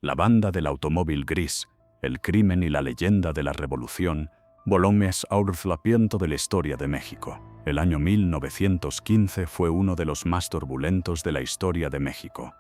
La banda del automóvil gris, el crimen y la leyenda de la revolución, volumes aurflapiento de la historia de México. El año 1915 fue uno de los más turbulentos de la historia de México.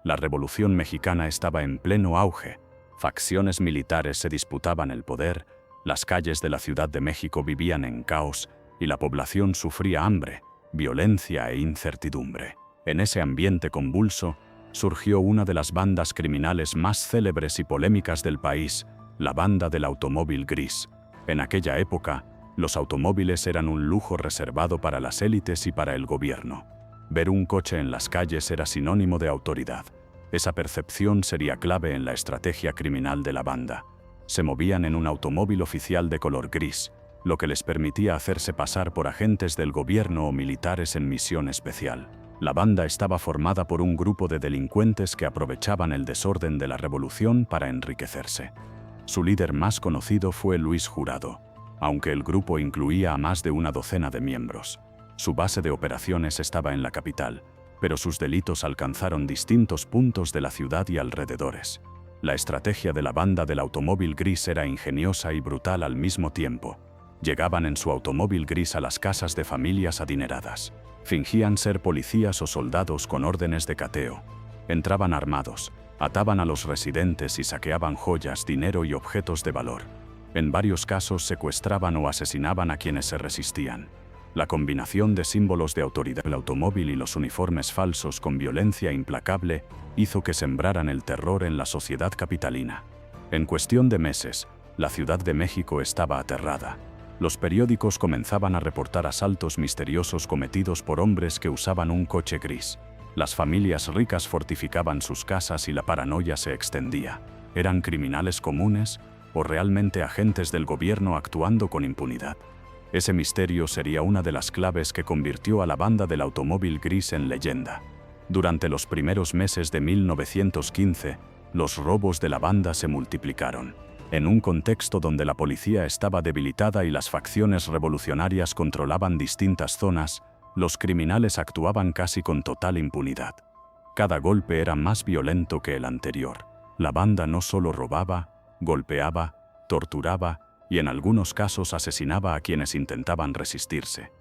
La Revolución Mexicana estaba en pleno auge, facciones militares se disputaban el poder, las calles de la Ciudad de México vivían en caos y la población sufría hambre, violencia e incertidumbre. En ese ambiente convulso, surgió una de las bandas criminales más célebres y polémicas del país, la banda del automóvil gris. En aquella época, los automóviles eran un lujo reservado para las élites y para el gobierno. Ver un coche en las calles era sinónimo de autoridad. Esa percepción sería clave en la estrategia criminal de la banda. Se movían en un automóvil oficial de color gris, lo que les permitía hacerse pasar por agentes del gobierno o militares en misión especial. La banda estaba formada por un grupo de delincuentes que aprovechaban el desorden de la revolución para enriquecerse. Su líder más conocido fue Luis Jurado, aunque el grupo incluía a más de una docena de miembros. Su base de operaciones estaba en la capital, pero sus delitos alcanzaron distintos puntos de la ciudad y alrededores. La estrategia de la banda del automóvil gris era ingeniosa y brutal al mismo tiempo. Llegaban en su automóvil gris a las casas de familias adineradas. Fingían ser policías o soldados con órdenes de cateo. Entraban armados, ataban a los residentes y saqueaban joyas, dinero y objetos de valor. En varios casos secuestraban o asesinaban a quienes se resistían. La combinación de símbolos de autoridad del automóvil y los uniformes falsos con violencia implacable hizo que sembraran el terror en la sociedad capitalina. En cuestión de meses, la Ciudad de México estaba aterrada. Los periódicos comenzaban a reportar asaltos misteriosos cometidos por hombres que usaban un coche gris. Las familias ricas fortificaban sus casas y la paranoia se extendía. ¿Eran criminales comunes o realmente agentes del gobierno actuando con impunidad? Ese misterio sería una de las claves que convirtió a la banda del automóvil gris en leyenda. Durante los primeros meses de 1915, los robos de la banda se multiplicaron. En un contexto donde la policía estaba debilitada y las facciones revolucionarias controlaban distintas zonas, los criminales actuaban casi con total impunidad. Cada golpe era más violento que el anterior. La banda no solo robaba, golpeaba, torturaba y en algunos casos asesinaba a quienes intentaban resistirse.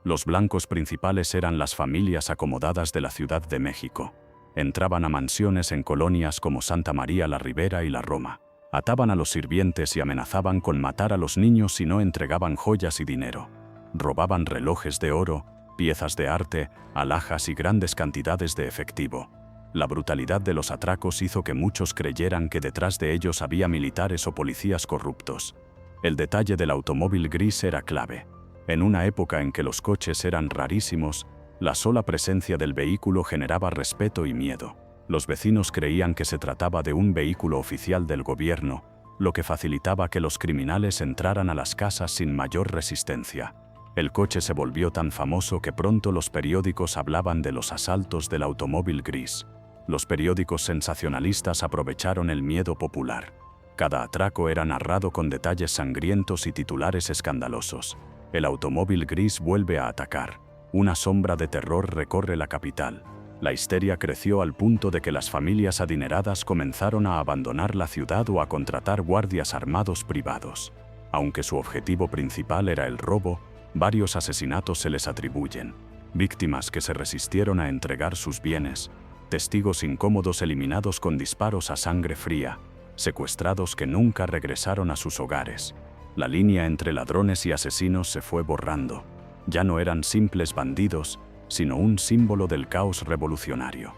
Los blancos principales eran las familias acomodadas de la Ciudad de México. Entraban a mansiones en colonias como Santa María la Ribera y la Roma. Ataban a los sirvientes y amenazaban con matar a los niños si no entregaban joyas y dinero. Robaban relojes de oro, piezas de arte, alhajas y grandes cantidades de efectivo. La brutalidad de los atracos hizo que muchos creyeran que detrás de ellos había militares o policías corruptos. El detalle del automóvil gris era clave. En una época en que los coches eran rarísimos, la sola presencia del vehículo generaba respeto y miedo. Los vecinos creían que se trataba de un vehículo oficial del gobierno, lo que facilitaba que los criminales entraran a las casas sin mayor resistencia. El coche se volvió tan famoso que pronto los periódicos hablaban de los asaltos del automóvil gris. Los periódicos sensacionalistas aprovecharon el miedo popular. Cada atraco era narrado con detalles sangrientos y titulares escandalosos. El automóvil gris vuelve a atacar. Una sombra de terror recorre la capital. La histeria creció al punto de que las familias adineradas comenzaron a abandonar la ciudad o a contratar guardias armados privados. Aunque su objetivo principal era el robo, varios asesinatos se les atribuyen. Víctimas que se resistieron a entregar sus bienes, testigos incómodos eliminados con disparos a sangre fría, secuestrados que nunca regresaron a sus hogares. La línea entre ladrones y asesinos se fue borrando. Ya no eran simples bandidos, sino un símbolo del caos revolucionario.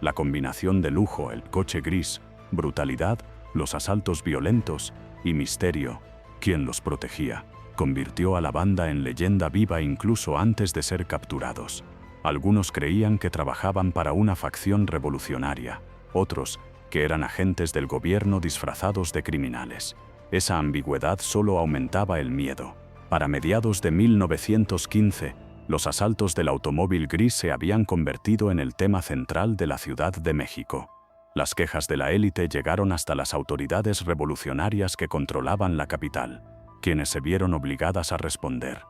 La combinación de lujo, el coche gris, brutalidad, los asaltos violentos y misterio, ¿quién los protegía?, convirtió a la banda en leyenda viva incluso antes de ser capturados. Algunos creían que trabajaban para una facción revolucionaria, otros que eran agentes del gobierno disfrazados de criminales. Esa ambigüedad solo aumentaba el miedo. Para mediados de 1915, los asaltos del automóvil gris se habían convertido en el tema central de la Ciudad de México. Las quejas de la élite llegaron hasta las autoridades revolucionarias que controlaban la capital, quienes se vieron obligadas a responder.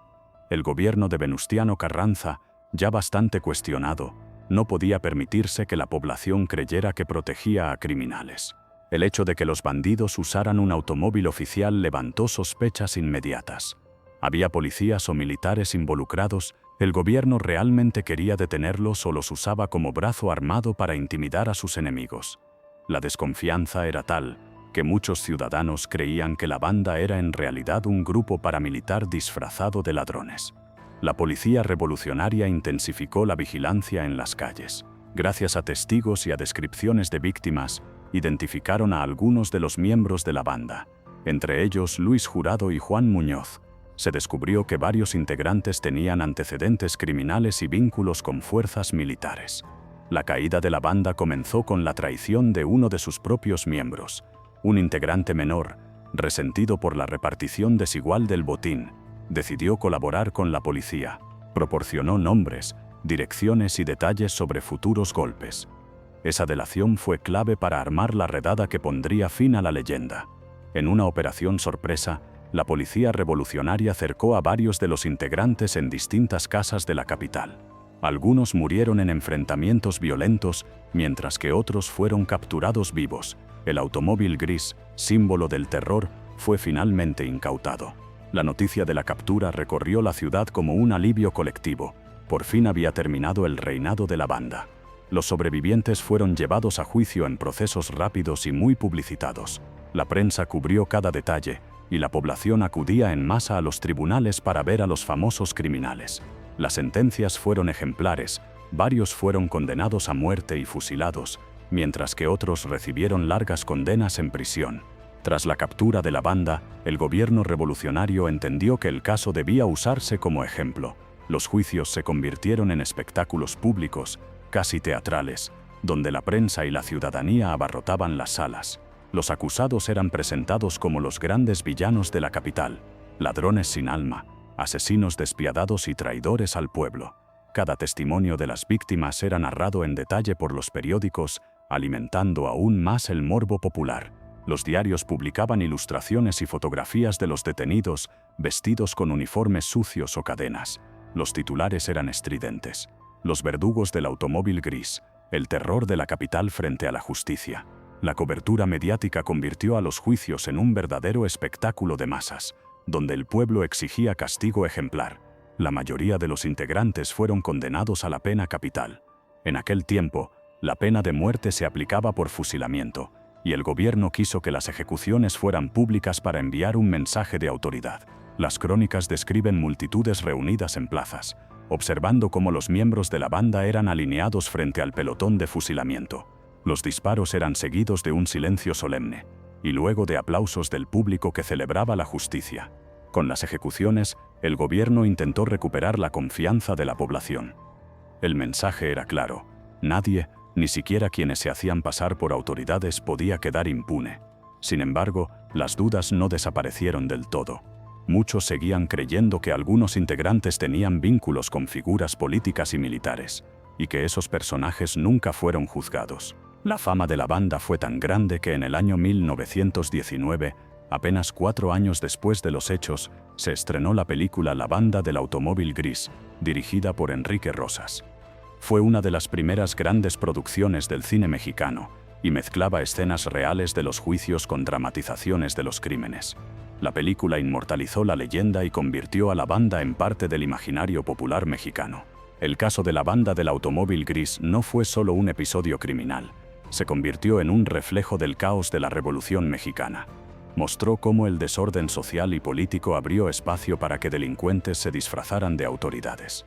El gobierno de Venustiano Carranza, ya bastante cuestionado, no podía permitirse que la población creyera que protegía a criminales. El hecho de que los bandidos usaran un automóvil oficial levantó sospechas inmediatas. ¿Había policías o militares involucrados? ¿El gobierno realmente quería detenerlos o los usaba como brazo armado para intimidar a sus enemigos? La desconfianza era tal que muchos ciudadanos creían que la banda era en realidad un grupo paramilitar disfrazado de ladrones. La policía revolucionaria intensificó la vigilancia en las calles. Gracias a testigos y a descripciones de víctimas, identificaron a algunos de los miembros de la banda, entre ellos Luis Jurado y Juan Muñoz. Se descubrió que varios integrantes tenían antecedentes criminales y vínculos con fuerzas militares. La caída de la banda comenzó con la traición de uno de sus propios miembros, un integrante menor, resentido por la repartición desigual del botín, decidió colaborar con la policía. Proporcionó nombres, direcciones y detalles sobre futuros golpes. Esa delación fue clave para armar la redada que pondría fin a la leyenda. En una operación sorpresa, la policía revolucionaria cercó a varios de los integrantes en distintas casas de la capital. Algunos murieron en enfrentamientos violentos, mientras que otros fueron capturados vivos. El automóvil gris, símbolo del terror, fue finalmente incautado. La noticia de la captura recorrió la ciudad como un alivio colectivo. Por fin había terminado el reinado de la banda. Los sobrevivientes fueron llevados a juicio en procesos rápidos y muy publicitados. La prensa cubrió cada detalle, y la población acudía en masa a los tribunales para ver a los famosos criminales. Las sentencias fueron ejemplares, varios fueron condenados a muerte y fusilados, mientras que otros recibieron largas condenas en prisión. Tras la captura de la banda, el gobierno revolucionario entendió que el caso debía usarse como ejemplo. Los juicios se convirtieron en espectáculos públicos, casi teatrales, donde la prensa y la ciudadanía abarrotaban las salas. Los acusados eran presentados como los grandes villanos de la capital, ladrones sin alma, asesinos despiadados y traidores al pueblo. Cada testimonio de las víctimas era narrado en detalle por los periódicos, alimentando aún más el morbo popular. Los diarios publicaban ilustraciones y fotografías de los detenidos, vestidos con uniformes sucios o cadenas. Los titulares eran estridentes. Los verdugos del automóvil gris, el terror de la capital frente a la justicia. La cobertura mediática convirtió a los juicios en un verdadero espectáculo de masas, donde el pueblo exigía castigo ejemplar. La mayoría de los integrantes fueron condenados a la pena capital. En aquel tiempo, la pena de muerte se aplicaba por fusilamiento, y el gobierno quiso que las ejecuciones fueran públicas para enviar un mensaje de autoridad. Las crónicas describen multitudes reunidas en plazas, observando cómo los miembros de la banda eran alineados frente al pelotón de fusilamiento. Los disparos eran seguidos de un silencio solemne, y luego de aplausos del público que celebraba la justicia. Con las ejecuciones, el gobierno intentó recuperar la confianza de la población. El mensaje era claro: nadie, ni siquiera quienes se hacían pasar por autoridades, podía quedar impune. Sin embargo, las dudas no desaparecieron del todo. Muchos seguían creyendo que algunos integrantes tenían vínculos con figuras políticas y militares, y que esos personajes nunca fueron juzgados. La fama de la banda fue tan grande que en el año 1919, apenas 4 años después de los hechos, se estrenó la película La banda del automóvil gris, dirigida por Enrique Rosas. Fue una de las primeras grandes producciones del cine mexicano, y mezclaba escenas reales de los juicios con dramatizaciones de los crímenes. La película inmortalizó la leyenda y convirtió a la banda en parte del imaginario popular mexicano. El caso de la banda del automóvil gris no fue solo un episodio criminal, se convirtió en un reflejo del caos de la Revolución Mexicana. Mostró cómo el desorden social y político abrió espacio para que delincuentes se disfrazaran de autoridades.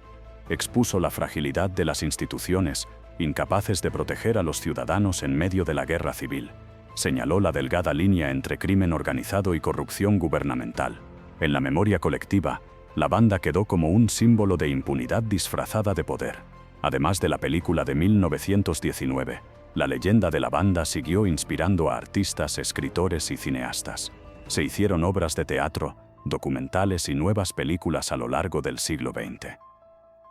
Expuso la fragilidad de las instituciones, incapaces de proteger a los ciudadanos en medio de la guerra civil. Señaló la delgada línea entre crimen organizado y corrupción gubernamental. En la memoria colectiva, la banda quedó como un símbolo de impunidad disfrazada de poder. Además de la película de 1919, la leyenda de la banda siguió inspirando a artistas, escritores y cineastas. Se hicieron obras de teatro, documentales y nuevas películas a lo largo del siglo XX.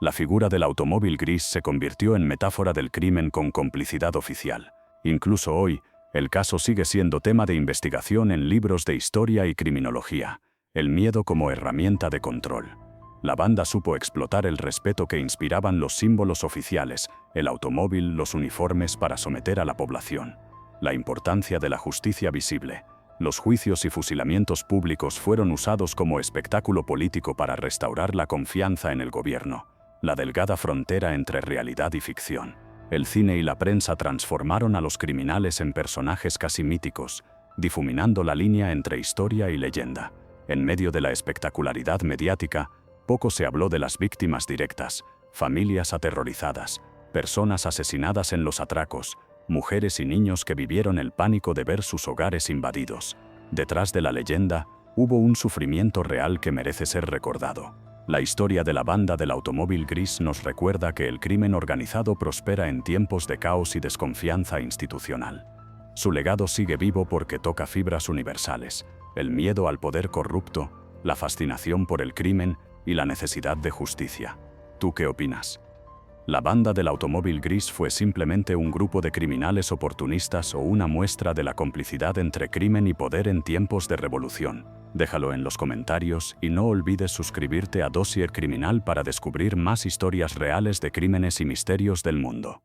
La figura del automóvil gris se convirtió en metáfora del crimen con complicidad oficial. Incluso hoy, el caso sigue siendo tema de investigación en libros de historia y criminología. El miedo como herramienta de control. La banda supo explotar el respeto que inspiraban los símbolos oficiales, el automóvil, los uniformes, para someter a la población. La importancia de la justicia visible. Los juicios y fusilamientos públicos fueron usados como espectáculo político para restaurar la confianza en el gobierno. La delgada frontera entre realidad y ficción. El cine y la prensa transformaron a los criminales en personajes casi míticos, difuminando la línea entre historia y leyenda. En medio de la espectacularidad mediática, poco se habló de las víctimas directas, familias aterrorizadas, personas asesinadas en los atracos, mujeres y niños que vivieron el pánico de ver sus hogares invadidos. Detrás de la leyenda, hubo un sufrimiento real que merece ser recordado. La historia de la banda del automóvil gris nos recuerda que el crimen organizado prospera en tiempos de caos y desconfianza institucional. Su legado sigue vivo porque toca fibras universales: el miedo al poder corrupto, la fascinación por el crimen y la necesidad de justicia. ¿Tú qué opinas? ¿La banda del automóvil gris fue simplemente un grupo de criminales oportunistas o una muestra de la complicidad entre crimen y poder en tiempos de revolución? Déjalo en los comentarios y no olvides suscribirte a Dossier Criminal para descubrir más historias reales de crímenes y misterios del mundo.